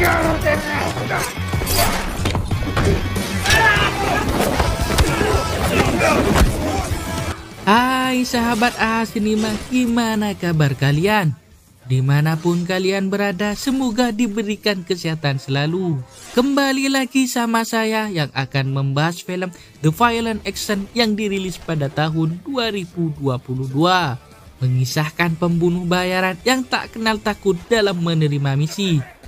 Hai sahabat Asinima, gimana kabar kalian? Dimanapun kalian berada, semoga diberikan kesehatan selalu. Kembali lagi sama saya yang akan membahas film The Violent Action yang dirilis pada tahun 2022. Mengisahkan pembunuh bayaran yang tak kenal takut dalam menerima misi.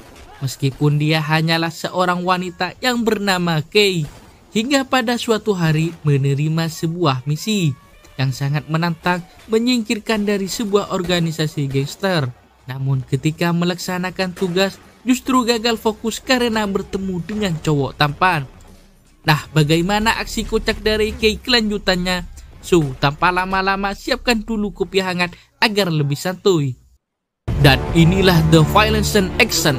Meskipun dia hanyalah seorang wanita yang bernama Kei, hingga pada suatu hari menerima sebuah misi yang sangat menantang menyingkirkan dari sebuah organisasi gangster. Namun ketika melaksanakan tugas justru gagal fokus karena bertemu dengan cowok tampan. Nah, bagaimana aksi kocak dari Kei kelanjutannya? So, tanpa lama-lama siapkan dulu kopi hangat agar lebih santuy. Dan inilah The Violent Action.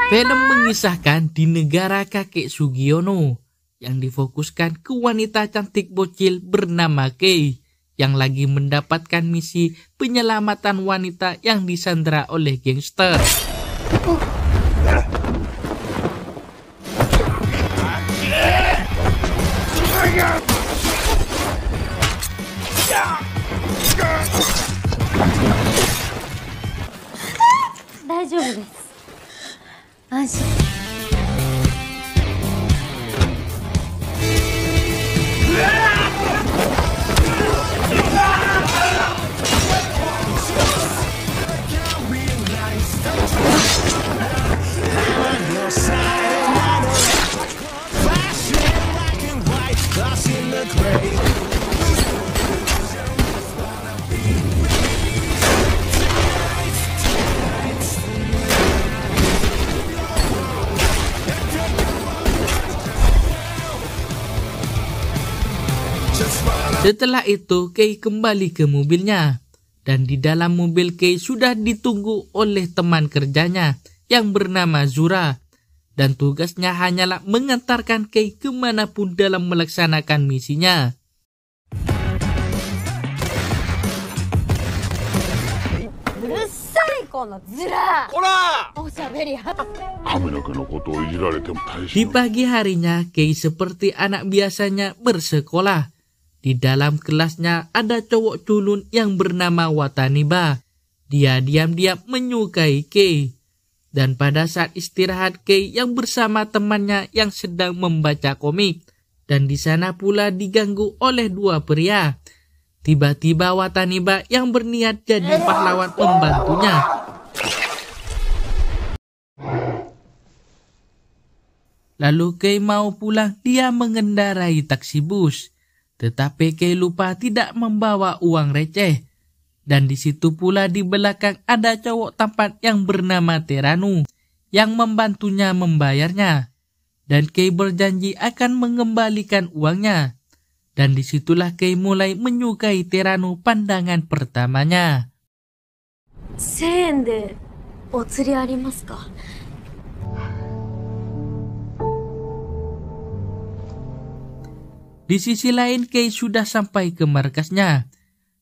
Film mengisahkan di negara kakek Sugiono yang difokuskan ke wanita cantik bocil bernama Kei yang lagi mendapatkan misi penyelamatan wanita yang disandra oleh gangster. Setelah itu, Kei kembali ke mobilnya. Dan di dalam mobil Kei sudah ditunggu oleh teman kerjanya yang bernama Zura. Dan tugasnya hanyalah mengantarkan Kei kemanapun dalam melaksanakan misinya. Di pagi harinya, Kei seperti anak biasanya bersekolah. Di dalam kelasnya ada cowok culun yang bernama Wataniba. Dia diam-diam menyukai Kei. Dan pada saat istirahat, Kei yang bersama temannya yang sedang membaca komik. Dan di sana pula diganggu oleh dua pria. Tiba-tiba Wataniba yang berniat jadi pahlawan membantunya. Lalu Kei mau pulang, dia mengendarai taksi bus. Tetapi Kei lupa tidak membawa uang receh. Dan di situ pula di belakang ada cowok tampan yang bernama Teranu yang membantunya membayarnya. Dan Kei berjanji akan mengembalikan uangnya. Dan disitulah Kei mulai menyukai Teranu pandangan pertamanya. 1000円でお釣りありますか? Di sisi lain, Kei sudah sampai ke markasnya.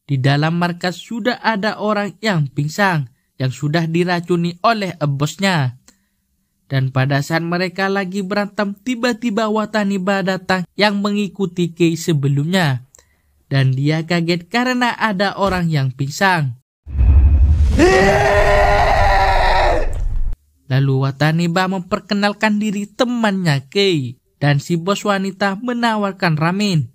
Di dalam markas sudah ada orang yang pingsan, yang sudah diracuni oleh bosnya. Dan pada saat mereka lagi berantem, tiba-tiba Wataniba datang yang mengikuti Kei sebelumnya. Dan dia kaget karena ada orang yang pingsan. Lalu Wataniba memperkenalkan diri temannya Kei. Dan si bos wanita menawarkan ramen.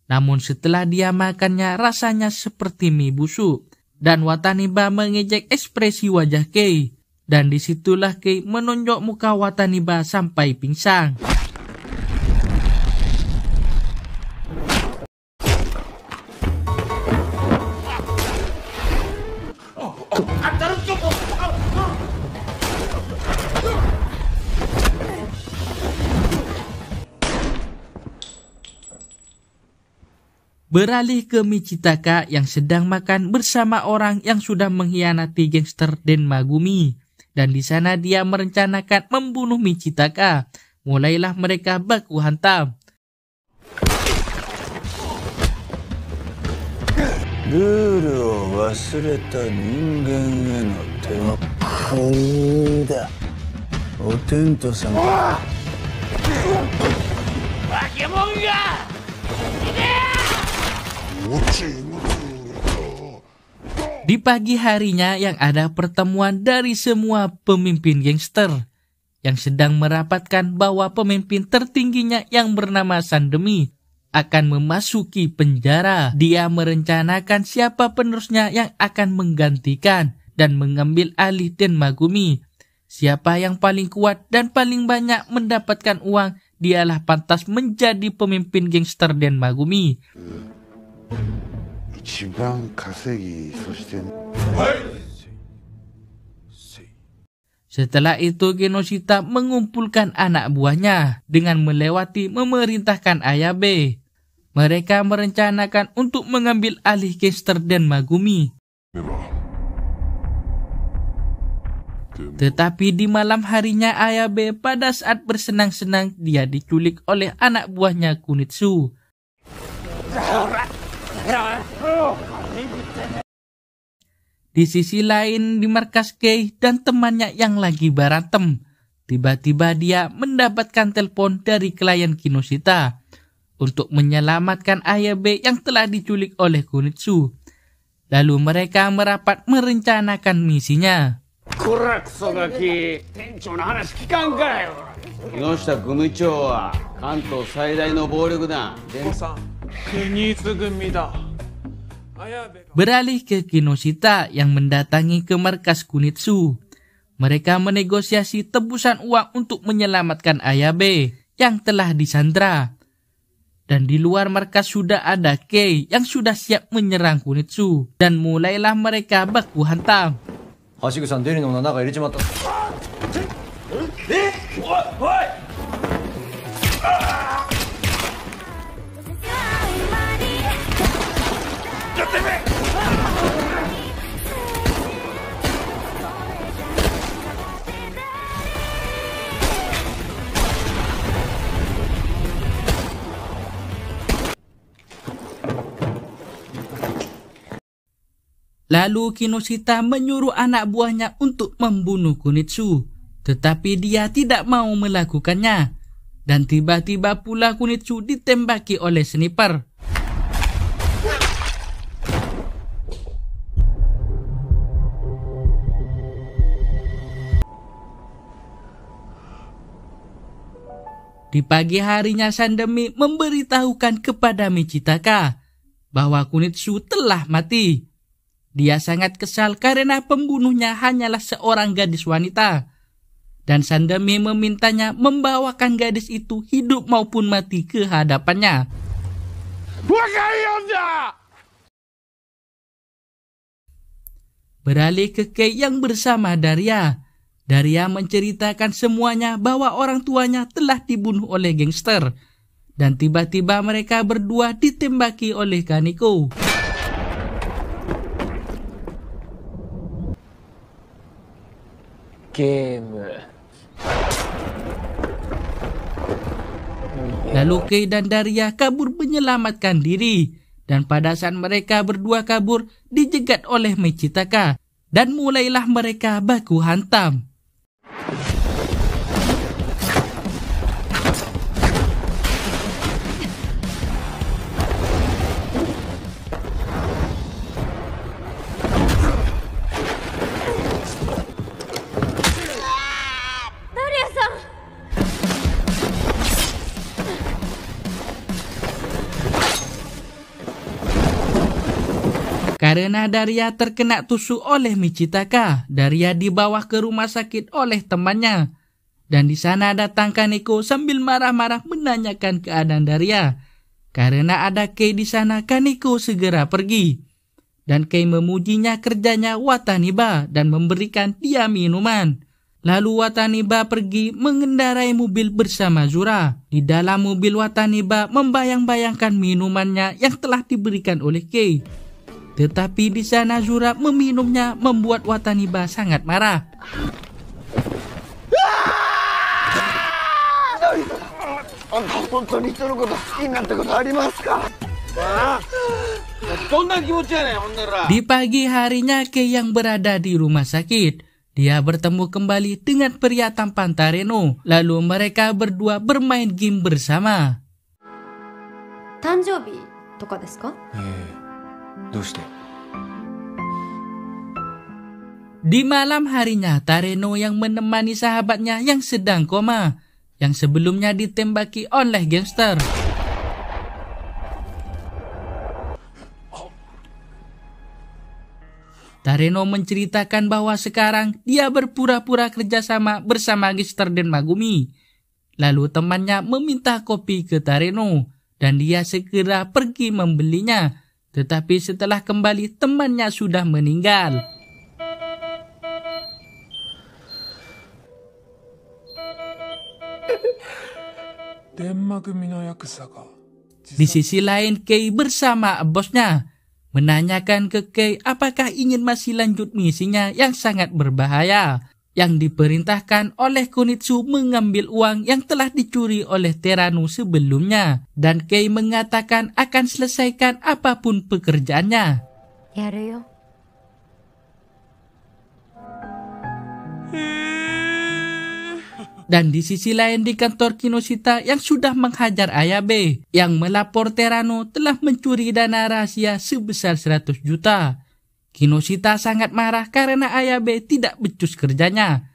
Namun setelah dia makannya rasanya seperti mie busuk. Dan Wataniba mengejek ekspresi wajah Kei. Dan disitulah Kei menunjuk muka Wataniba sampai pingsan. Beralih ke Michitaka yang sedang makan bersama orang yang sudah mengkhianati gangster Den Magumi. Dan di sana dia merencanakan membunuh Michitaka. Mulailah mereka baku hantam. 忘れた人間への手の国だ。お天道様。化け物が。Di pagi harinya yang ada pertemuan dari semua pemimpin gangster yang sedang merapatkan bahwa pemimpin tertingginya yang bernama Sandemi akan memasuki penjara. Dia merencanakan siapa penerusnya yang akan menggantikan dan mengambil alih Denmagumi. Siapa yang paling kuat dan paling banyak mendapatkan uang, dialah pantas menjadi pemimpin gangster Denmagumi. Setelah itu Kinoshita mengumpulkan anak buahnya dengan melewati memerintahkan Ayabe. Mereka merencanakan untuk mengambil alih gangster Denmagumi. Tetapi di malam harinya Ayabe pada saat bersenang-senang dia diculik oleh anak buahnya Kunitsu. Di sisi lain di markas Kei dan temannya yang lagi berantem, tiba-tiba dia mendapatkan telepon dari klien Kinoshita untuk menyelamatkan Ayabe yang telah diculik oleh Kunitsu. Lalu mereka merapat merencanakan misinya. Beralih ke Kinoshita yang mendatangi ke markas Kunitsu. Mereka menegosiasi tebusan uang untuk menyelamatkan Ayabe yang telah disandra. Dan di luar markas sudah ada Kei yang sudah siap menyerang Kunitsu. Dan mulailah mereka baku hantam. Hashigu-san, deri no naka irechimata. Lalu Kinoshita menyuruh anak buahnya untuk membunuh Kunitsu. Tetapi dia tidak mau melakukannya. Dan tiba-tiba pula Kunitsu ditembaki oleh sniper. Di pagi harinya Sandemi memberitahukan kepada Michitaka bahwa Kunitsu telah mati. Dia sangat kesal karena pembunuhnya hanyalah seorang gadis wanita. Dan Sandemi memintanya membawakan gadis itu hidup maupun mati ke hadapannya. Beralih ke Kei yang bersama Daria. Daria menceritakan semuanya bahwa orang tuanya telah dibunuh oleh gangster. Dan tiba-tiba mereka berdua ditembaki oleh Kaneko. Lalu Kei dan Daria kabur menyelamatkan diri. Dan pada saat mereka berdua kabur, dijegat oleh Michitaka. Dan mulailah mereka baku hantam. Karena Daria terkena tusuk oleh Michitaka, Daria dibawa ke rumah sakit oleh temannya. Dan di sana datang Kaneko sambil marah-marah menanyakan keadaan Daria. Karena ada Kei di sana, Kaneko segera pergi. Dan Kei memujinya kerjanya Wataniba dan memberikan dia minuman. Lalu Wataniba pergi mengendarai mobil bersama Zura. Di dalam mobil Wataniba membayang-bayangkan minumannya yang telah diberikan oleh Kei. Tetapi di sana Zura meminumnya membuat Wataniba sangat marah. Di pagi harinya Kei yang berada di rumah sakit, dia bertemu kembali dengan pria tampan Tareno. Lalu mereka berdua bermain game bersama. 誕生日とかですか？どうして？ Di malam harinya, Tareno yang menemani sahabatnya yang sedang koma, yang sebelumnya ditembaki oleh gangster. Tareno menceritakan bahwa sekarang dia berpura-pura kerjasama bersama gangster Den Megumi. Lalu temannya meminta kopi ke Tareno, dan dia segera pergi membelinya. Tetapi setelah kembali, temannya sudah meninggal. Di sisi lain, Kei bersama bosnya menanyakan ke Kei apakah ingin masih lanjut misinya yang sangat berbahaya, yang diperintahkan oleh Kunitsu mengambil uang yang telah dicuri oleh Teranu sebelumnya, dan Kei mengatakan akan selesaikan apapun pekerjaannya. やるよ。 Dan di sisi lain di kantor Kinoshita yang sudah menghajar Ayabe, yang melapor Terano telah mencuri dana rahasia sebesar 100 juta. Kinoshita sangat marah karena Ayabe tidak becus kerjanya.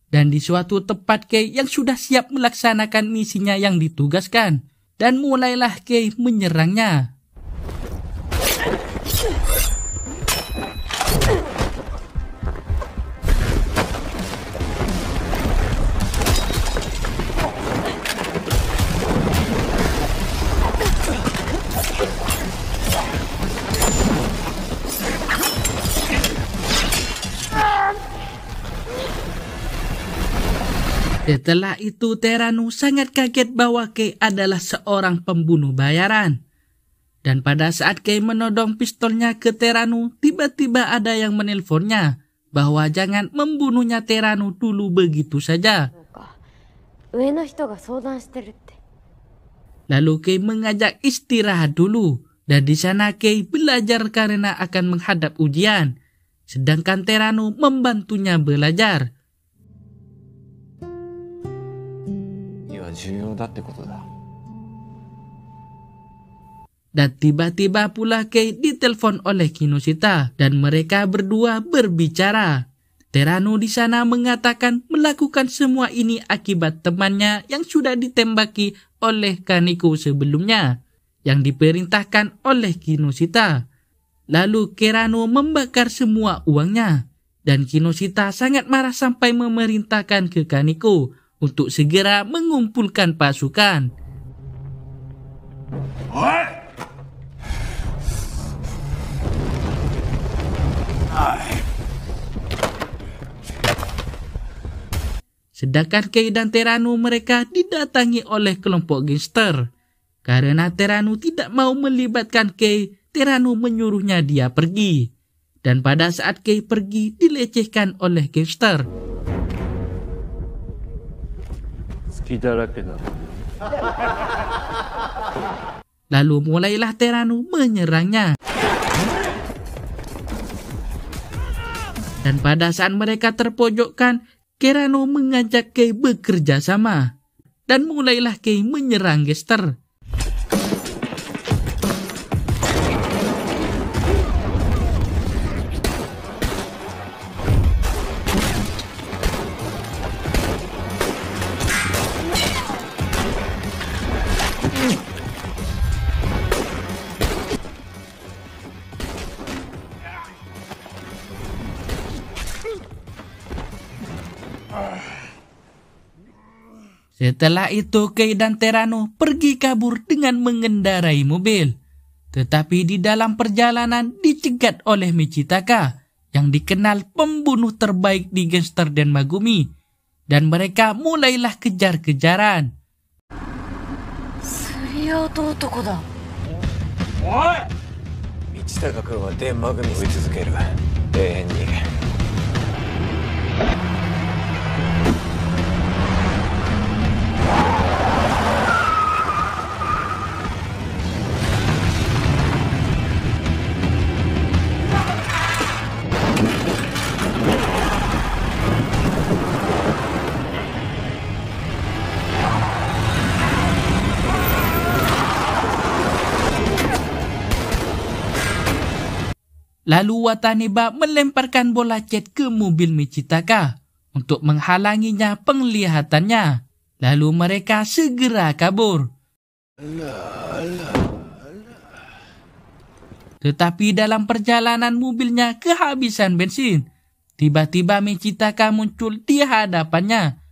Dan di suatu tempat Kei yang sudah siap melaksanakan misinya yang ditugaskan, dan mulailah Kei menyerangnya. Setelah itu Teranu sangat kaget bahwa Kei adalah seorang pembunuh bayaran. Dan pada saat Kei menodong pistolnya ke Teranu, tiba-tiba ada yang menelponnya bahwa jangan membunuhnya Teranu dulu begitu saja. Lalu Kei mengajak istirahat dulu, dan di sana Kei belajar karena akan menghadap ujian, sedangkan Teranu membantunya belajar. Dan tiba-tiba pula Kei ditelepon oleh Kinoshita dan mereka berdua berbicara. Teranu di sana mengatakan melakukan semua ini akibat temannya yang sudah ditembaki oleh Kaneko sebelumnya, yang diperintahkan oleh Kinoshita. Lalu Teranu membakar semua uangnya, dan Kinoshita sangat marah sampai memerintahkan ke Kaneko untuk segera mengumpulkan pasukan. Sedangkan Kei dan Teranu mereka didatangi oleh kelompok gangster. Karena Teranu tidak mau melibatkan Kei, Teranu menyuruhnya dia pergi. Dan pada saat Kei pergi, dilecehkan oleh gangster. Lalu mulailah Teranu menyerangnya. Dan pada saat mereka terpojokkan, Teranu mengajak Kei bekerja sama. Dan mulailah Kei menyerang gangster. Setelah itu Kei dan Teranu pergi kabur dengan mengendarai mobil. Tetapi di dalam perjalanan dicegat oleh Michitaka, yang dikenal pembunuh terbaik di gangster Den Megumi. Dan mereka mulailah kejar-kejaran. 道高君はデンマグミ追い続ける。永遠に。Lalu Wataniba melemparkan bola cat ke mobil Michitaka untuk menghalanginya penglihatannya. Lalu mereka segera kabur. Tetapi dalam perjalanan mobilnya kehabisan bensin. Tiba-tiba Michitaka muncul di hadapannya.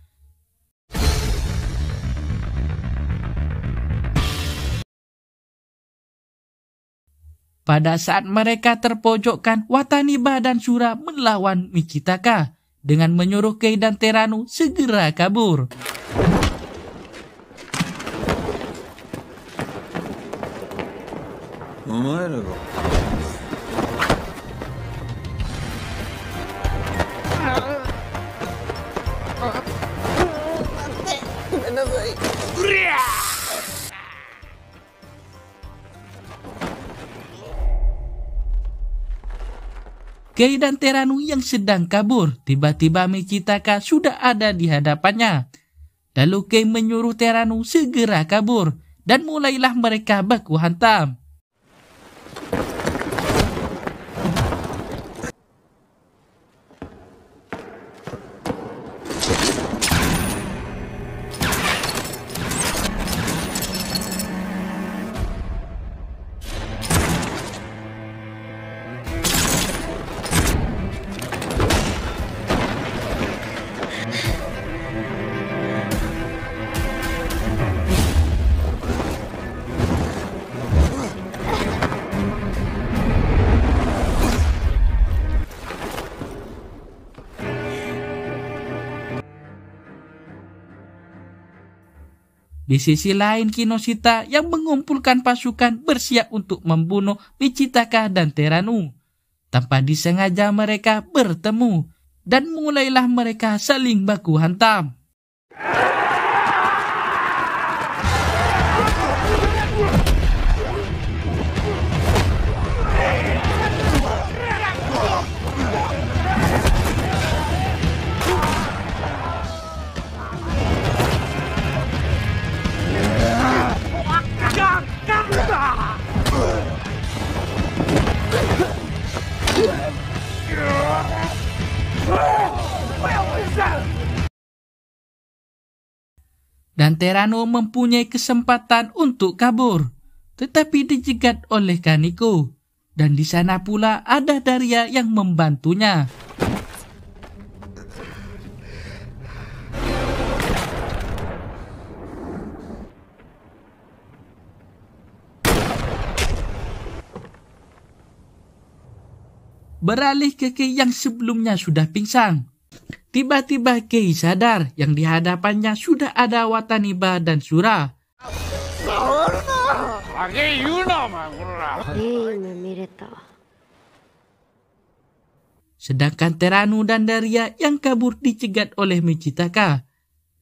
Pada saat mereka terpojokkan, Wataniba dan Shura melawan Michitaka dengan menyuruh Kei dan Teranu segera kabur. Kei dan Teranu yang sedang kabur, tiba-tiba Michitaka sudah ada di hadapannya. Lalu Kei menyuruh Teranu segera kabur, dan mulailah mereka baku hantam. Di sisi lain, Kinoshita yang mengumpulkan pasukan bersiap untuk membunuh Michitaka dan Teranu. Tanpa disengaja mereka bertemu, dan mulailah mereka saling baku hantam. Dan Teranu mempunyai kesempatan untuk kabur, tetapi dijegat oleh Kaneko. Dan di sana pula ada Daria yang membantunya. Beralih ke Kei yang sebelumnya sudah pingsan. Tiba-tiba Kei sadar yang di hadapannya sudah ada Wataniba dan Shura. Sedangkan Teranu dan Daria yang kabur dicegat oleh Michitaka.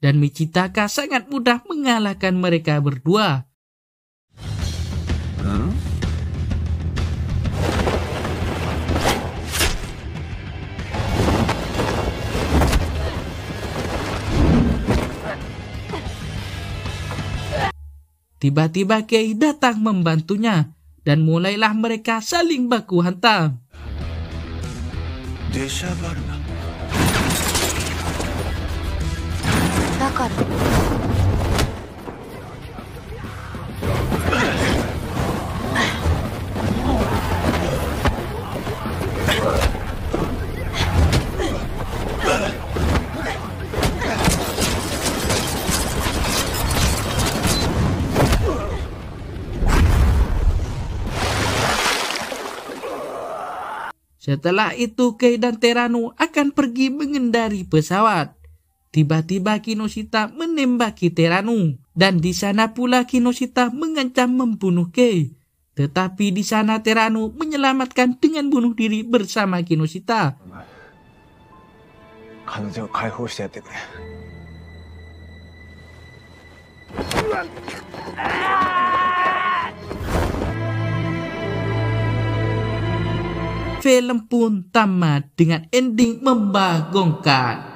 Dan Michitaka sangat mudah mengalahkan mereka berdua. Tiba-tiba Kei datang membantunya, dan mulailah mereka saling baku hantam. Setelah itu Kei dan Teranu akan pergi mengendari pesawat. Tiba-tiba Kinoshita menembaki Teranu, dan di sana pula Kinoshita mengancam membunuh Kei. Tetapi di sana Teranu menyelamatkan dengan bunuh diri bersama Kinoshita. Film pun tamat dengan ending membagongkan.